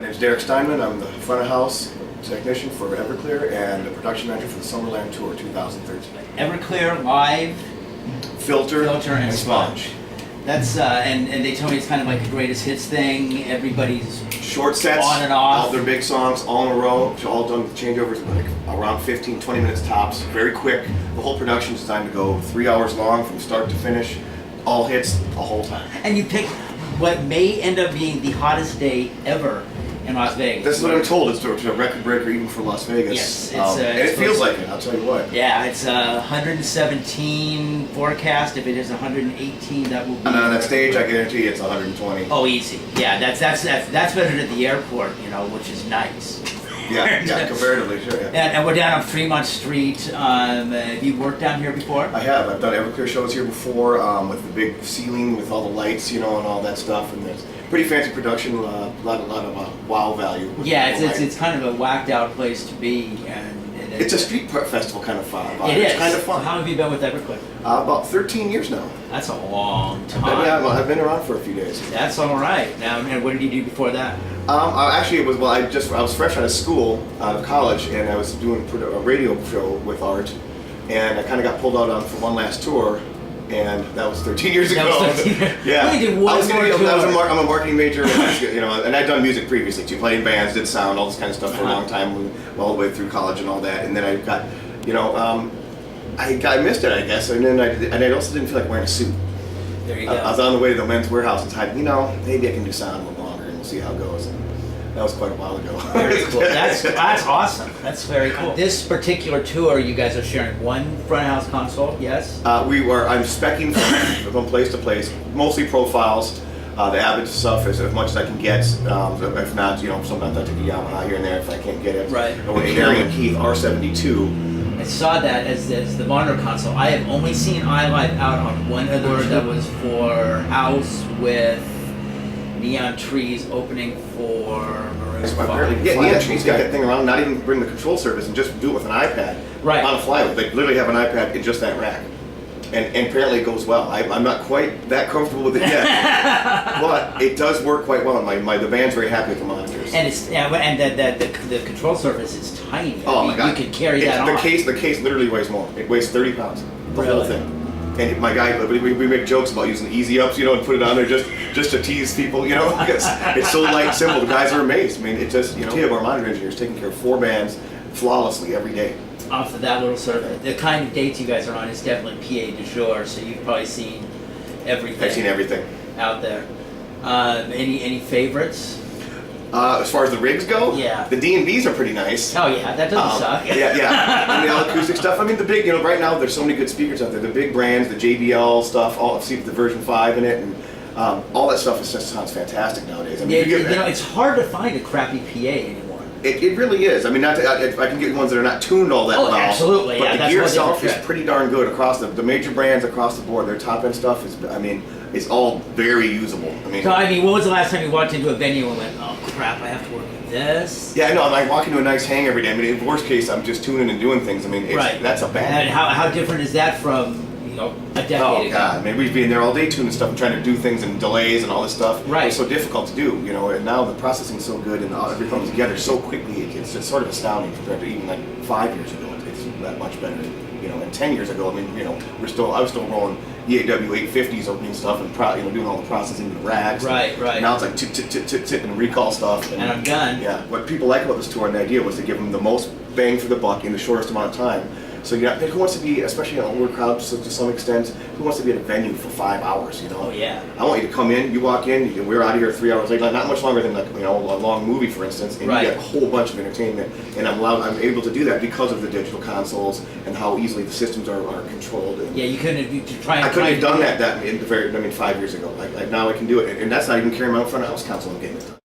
My name is Derek Steinman. I'm the front of house technician for Everclear and the production manager for the Summerland Tour 2013. Everclear, live, Filter and sponge. That's and they told me it's kind of like a greatest hits thing. Everybody's short sets, on and off. all their big songs, all in a row, all done with changeovers, like around 15, 20 minutes tops, very quick. The whole production is designed to go 3 hours long from start to finish, all hits the whole time. And you pick what may end up being the hottest day ever in Las Vegas. That's what I'm told. It's a record breaker even for Las Vegas. Yes, and it feels like it, I'll tell you what. Yeah, it's 117 forecast. If it is 118, that will be. And on that stage, I guarantee it's 120. Oh, easy. Yeah, that's better than at the airport, which is nice. Yeah, comparatively, sure. Yeah. And we're down on Fremont Street. Have you worked down here before? I have. I've done Everclear shows here before with the big ceiling with all the lights, and all that stuff. And there's pretty fancy production, a lot of wow value. Yeah, it's kind of a whacked out place to be. And it's a street festival kind of fun. It is. It's kind of fun. How have you been with Everclear? About 13 years now. That's a long time. I've been around for a few days. That's all right. Now, and what did you do before that? Actually, I was fresh out of school, out of college, and I was doing a radio show with Art, and I kind of got pulled out on for one last tour, and that was 13 years ago. That was 13 years. Yeah. Only did one more tour. I'm a marketing major, and I'd done music previously too, played in bands, did sound, all this kind of stuff for a long time, all the way through college and all that, and then I got, I missed it, I guess, and then I also didn't feel like wearing a suit. There you go. I was on the way to the Men's Warehouse and decided, maybe I can do sound a little longer and we'll see how it goes. And that was quite a while ago. Very cool. That's awesome. That's very cool. This particular tour, you guys are sharing one front of house console, yes? I'm speccing from place to place, mostly profiles. The Avid stuff is as much as I can get. If not, sometimes I take a Yamaha here and there if I can't get it. Right. Or a Harry and Keith R72. I saw that as the monitor console. I have only seen iLife out on one other that was for house with neon trees opening for Maroon 5. Yeah, neon trees got that thing around, not even bring the control surface and just do it with an iPad. Right. On a flywheel. They literally have an iPad in just that rack. And apparently it goes well. I'm not quite that comfortable with it yet, but it does work quite well. The band's very happy with the monitors. And the control surface is tiny. Oh my God! You can carry that on. The case literally weighs more. It weighs 30 pounds. The whole thing. And my guy, we make jokes about using easy ups, and put it on there just to tease people, because it's so light and simple. The guys are amazed. I mean, it just, our monitor engineers taking care of 4 bands flawlessly every day. Off of that little survey, the kind of dates you guys are on is definitely PA du jour, so you've probably seen everything. I've seen everything out there. Any favorites? As far as the rigs go, yeah, the D&Bs are pretty nice. Oh yeah, that doesn't suck. Yeah. And the all acoustic stuff. I mean, the big, right now there's so many good speakers out there. The big brands, the JBL stuff, see the version 5 in it, and all that stuff just sounds fantastic nowadays. I mean, it's hard to find a crappy PA anymore. It really is. I mean, I can get ones that are not tuned all that well. Oh, absolutely. But the gear itself is pretty darn good across the major brands across the board. Their top end stuff is all very usable. When was the last time you walked into a venue and went, oh crap, I have to work with this? Yeah, no, I walk into a nice hang every day. In worst case, I'm just tuning and doing things. That's a bad. And how different is that from a decade ago? Oh God, we've been there all day tuning stuff and trying to do things and delays and all this stuff. Right. It's so difficult to do, and now the processing's so good and everything comes together so quickly. It's just sort of astounding compared to even like 5 years ago. It's that much better. And 10 years ago, I was still rolling EAW 850s opening stuff and doing all the processing in the rags. Right. Now it's like tit and recall stuff. And I'm done. Yeah. What people like about this tour and the idea was to give them the most bang for the buck in the shortest amount of time. So who wants to be, especially an older crowd to some extent, who wants to be at a venue for 5 hours? Oh yeah. I want you to come in, you walk in, we're out of here 3 hours later, not much longer than a long movie, for instance, and you get a whole bunch of entertainment. And I'm able to do that because of the digital consoles and how easily the systems are controlled. Yeah, you couldn't have I couldn't have done that 5 years ago. Now I can do it, and that's not even carrying my own front of house console and getting it done.